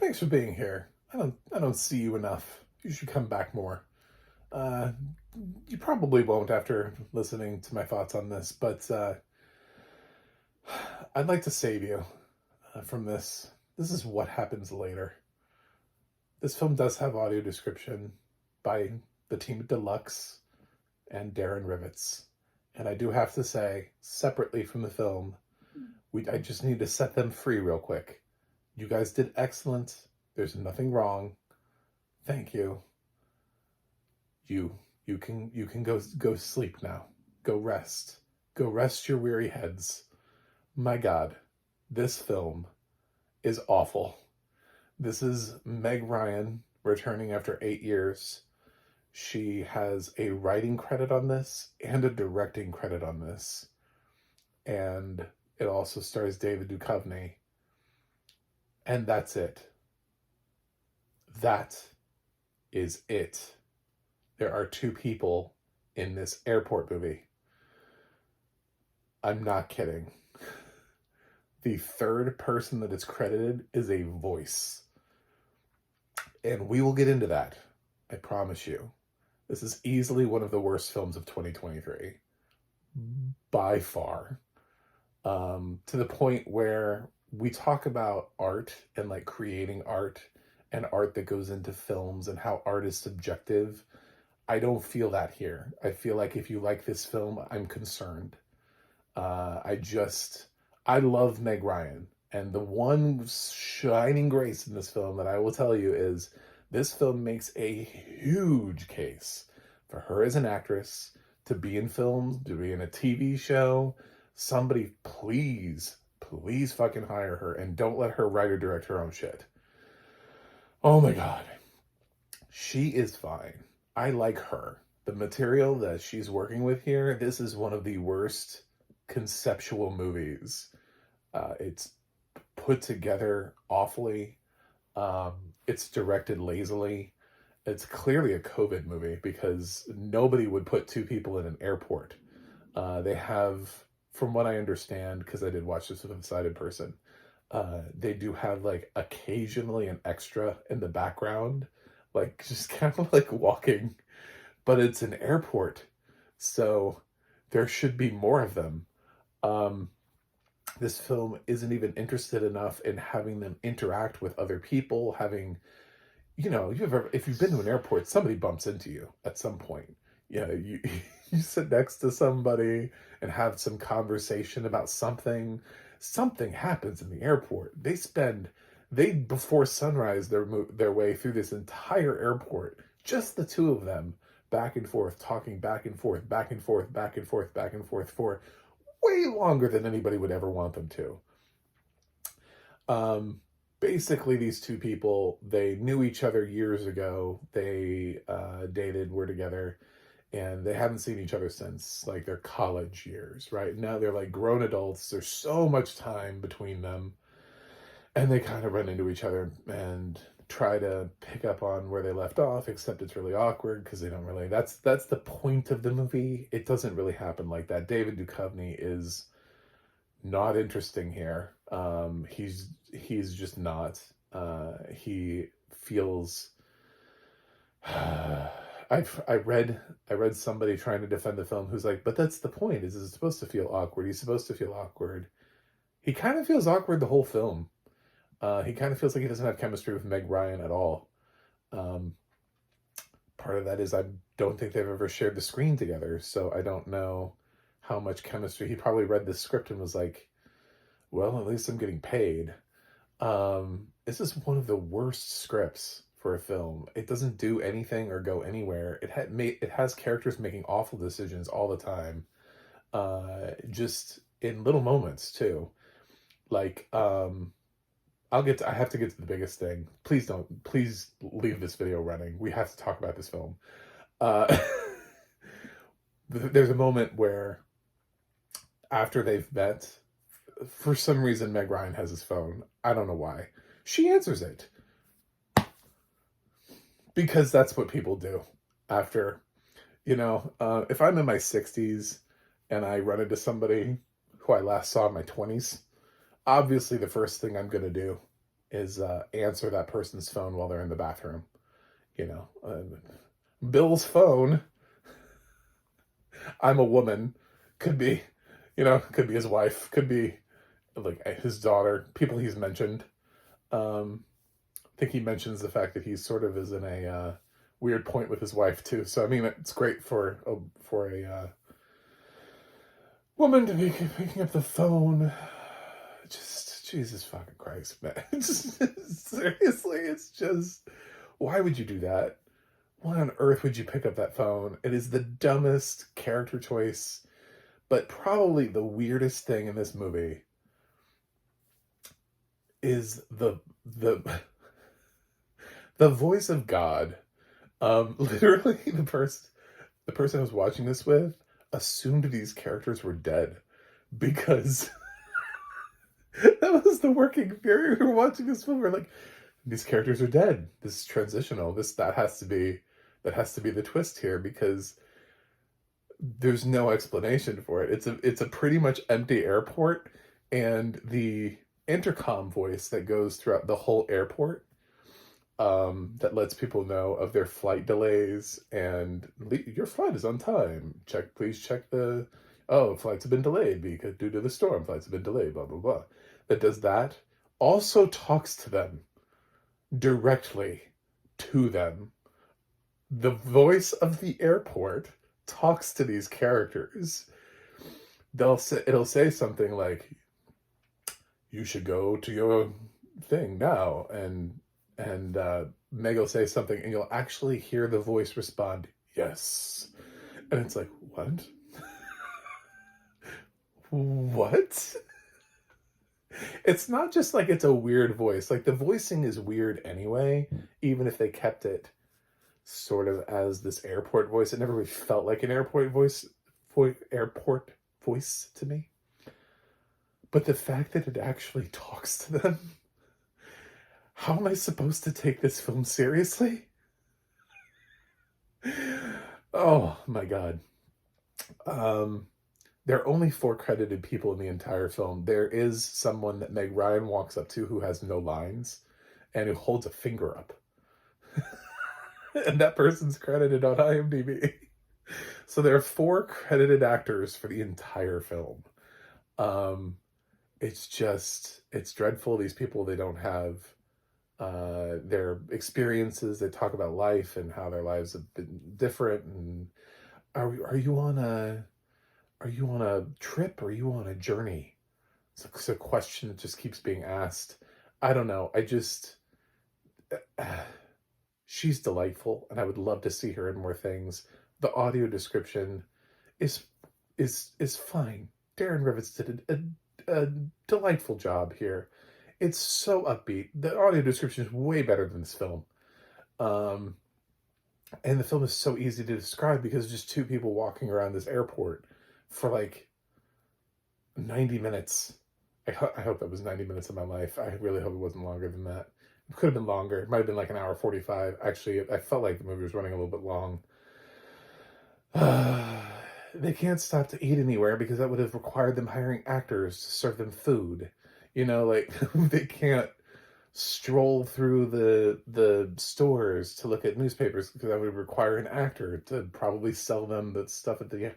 Thanks for being here. I don't see you enough. You should come back more. Uh, you probably won't after listening to my thoughts on this, but I'd like to save you from this. This is what happens later. This film does have audio description by the team at Deluxe and Darren Rivets. And I do have to say, separately from the film, I just need to set them free real quick. You guys did excellent. There's nothing wrong. Thank you. You can go sleep now. Go rest. Go rest your weary heads. My God, this film is awful. This is Meg Ryan returning after 8 years. She has a writing credit on this and a directing credit on this. And it also stars David Duchovny. And that's it. That is it. There are two people in this airport movie. I'm not kidding. The third person that is credited is a voice. And we will get into that. I promise you. This is easily one of the worst films of 2023. By far. To the point where we talk about art and like creating art and art that goes into films and how art is subjective. I don't feel that here. I feel like if you like this film, I'm concerned. I love Meg Ryan. And the one shining grace in this film that I will tell you is this film makes a huge case for her as an actress to be in films, to be in a TV show. Somebody please fucking hire her and don't let her write or direct her own shit. Oh my God. She is fine. I like her. The material that she's working with here, this is one of the worst conceptual movies. It's put together awfully. It's directed lazily. It's clearly a COVID movie because nobody would put two people in an airport. They have, from what I understand, because I did watch this with a sighted person, they do have like occasionally an extra in the background, like just kind of like walking, but it's an airport, so there should be more of them. This film isn't even interested enough in having them interact with other people, having, if you've been to an airport, somebody bumps into you at some point. You you sit next to somebody and have some conversation about something. Something happens in the airport. They before sunrise their way through this entire airport, just the two of them, back and forth, talking back and forth, back and forth, back and forth, back and forth for way longer than anybody would ever want them to. Basically, these two people, they knew each other years ago. They dated, were together, and they haven't seen each other since like their college years, right? Now they're like grown adults. There's so much time between them, and they kind of run into each other and try to pick up on where they left off, except it's really awkward because they don't really, that's the point of the movie. It doesn't really happen like that. David Duchovny is not interesting here. He's just not. He feels. I read somebody trying to defend the film who's like, but that's the point. Is it's supposed to feel awkward? He's supposed to feel awkward. He kind of feels awkward the whole film. He kind of feels like he doesn't have chemistry with Meg Ryan at all. Part of that is I don't think they've ever shared the screen together, so I don't know how much chemistry. He probably read the script and was like, well, at least I'm getting paid. This is one of the worst scripts for a film. It doesn't do anything or go anywhere. It has characters making awful decisions all the time. Just in little moments too. Like, I have to get to the biggest thing. Please leave this video running. We have to talk about this film. There's a moment where after they've met, for some reason, Meg Ryan has his phone. I don't know why. She answers it. Because that's what people do after, if I'm in my 60s and I run into somebody who I last saw in my 20s, obviously the first thing I'm going to do is answer that person's phone while they're in the bathroom. You know, Bill's phone, I'm a woman, could be, could be his wife, could be like his daughter, people he's mentioned. I think he mentions the fact that he sort of is in a weird point with his wife too. So I mean, it's great for a woman to be picking up the phone. Just Jesus fucking Christ, man! Seriously, it's just, why would you do that? Why on earth would you pick up that phone? It is the dumbest character choice, but probably the weirdest thing in this movie is the the voice of God. Literally, the person I was watching this with assumed these characters were dead because that was the working theory. We were watching this film. We're like, these characters are dead. This is transitional. That has to be the twist here, because there's no explanation for it. It's a pretty much empty airport, and the intercom voice that goes throughout the whole airport, that lets people know of their flight delays and your flight is on time. Please check flights have been delayed because due to the storm, flights have been delayed, blah, blah, blah. That does that. Also talks to them directly to them. The voice of the airport talks to these characters. It'll say something like, you should go to your thing now, and Meg will say something, and you'll actually hear the voice respond, yes. And it's like, what? What? It's not just like it's a weird voice. Like, the voicing is weird anyway, even if they kept it sort of as this airport voice. It never really felt like an airport voice to me. But the fact that it actually talks to them, how am I supposed to take this film seriously? Oh my God. There are only 4 credited people in the entire film. There is someone that Meg Ryan walks up to who has no lines and who holds a finger up. And that person's credited on IMDb. So there are 4 credited actors for the entire film. It's dreadful. These people, they don't have their experiences. They talk about life and how their lives have been different. And are you on a trip, or are you on a journey? It's a question that just keeps being asked. I don't know. She's delightful, and I would love to see her in more things. The audio description is fine. Darren Rivets did a delightful job here. It's so upbeat. The audio description is way better than this film. And the film is so easy to describe because it's just 2 people walking around this airport for like 90 minutes. I hope that was 90 minutes of my life. I really hope it wasn't longer than that. It could have been longer. It might have been like an hour 45. Actually, I felt like the movie was running a little bit long. They can't stop to eat anywhere because that would have required them hiring actors to serve them food. Like they can't stroll through the stores to look at newspapers because that would require an actor to probably sell them the stuff at the end.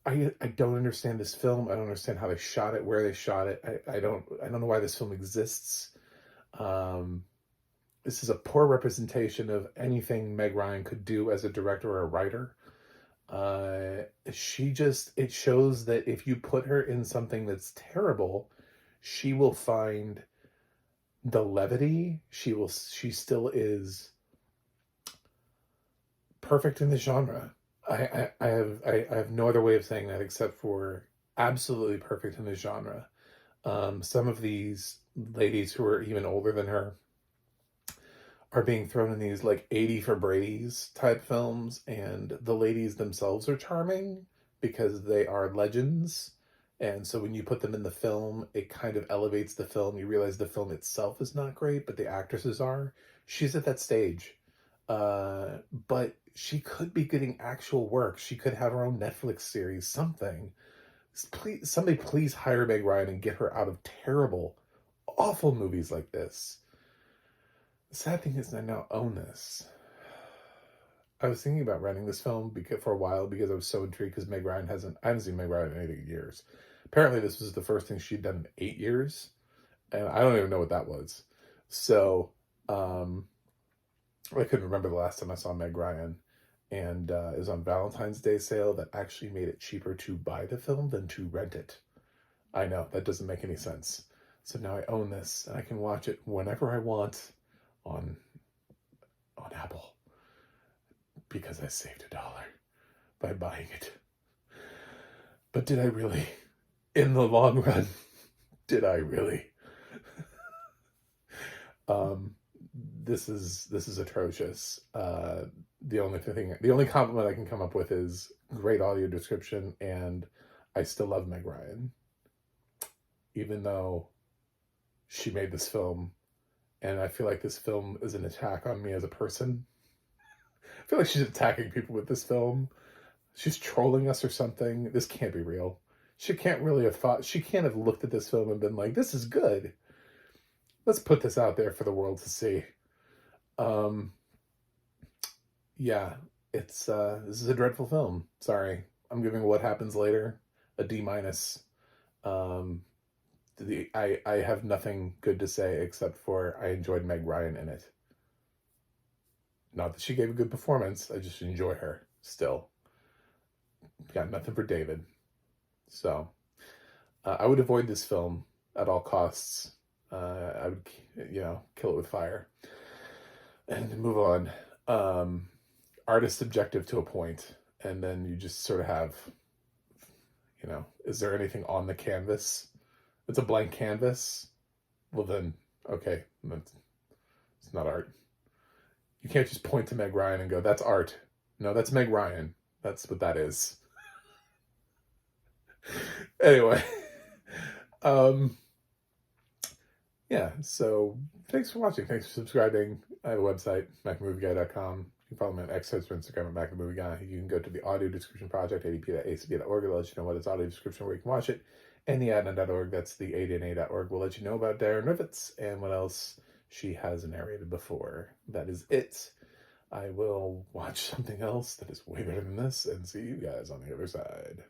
I don't understand this film. I don't understand how they shot it, where they shot it. I don't know why this film exists. This is a poor representation of anything Meg Ryan could do as a director or a writer. It shows that if you put her in something that's terrible, she will find the levity. She still is perfect in the genre. I have no other way of saying that except for absolutely perfect in the genre. Some of these ladies who are even older than her are being thrown in these like 80 for Brady's type films, and the ladies themselves are charming because they are legends. And so when you put them in the film, it kind of elevates the film. You realize the film itself is not great, but the actresses are. She's at that stage. But she could be getting actual work. She could have her own Netflix series, something. Somebody please hire Meg Ryan and get her out of terrible, awful movies like this. The sad thing is I now own this. I was thinking about renting this film for a while because I was so intrigued because I haven't seen Meg Ryan in anything in years. Apparently this was the first thing she'd done in 8 years, and I don't even know what that was. So, I couldn't remember the last time I saw Meg Ryan, and it was on Valentine's Day sale that actually made it cheaper to buy the film than to rent it. I know, that doesn't make any sense. So now I own this, and I can watch it whenever I want on Apple because I saved $1 by buying it. But did I really? In the long run, did I really? This is atrocious. The only compliment I can come up with is great audio description, and I still love Meg Ryan, even though she made this film, and I feel like this film is an attack on me as a person. I feel like she's attacking people with this film. She's trolling us or something. This can't be real. She can't have looked at this film and been like, this is good. Let's put this out there for the world to see. Yeah, this is a dreadful film. Sorry. I'm giving What Happens Later a D-. I have nothing good to say except for I enjoyed Meg Ryan in it. Not that she gave a good performance, I just enjoy her still. Got nothing for David. So, I would avoid this film at all costs. I would, kill it with fire. And move on. Art is subjective to a point, and then you just sort of have, is there anything on the canvas? It's a blank canvas. Well then, okay, it's not art. You can't just point to Meg Ryan and go, that's art. No, that's Meg Ryan. That's what that is. Anyway, yeah, so thanks for watching. Thanks for subscribing. I have a website, MacMovieGuy.com. You can follow me on X, or Instagram at MacMovieGuy. You can go to the audio description project, adp.acb.org. It'll let you know what its audio description where you can watch it. And the ADNA.org, that's the ADNA.org, will let you know about Darren Rivets and what else she has narrated before. That is it. I will watch something else that is way better than this and see you guys on the other side.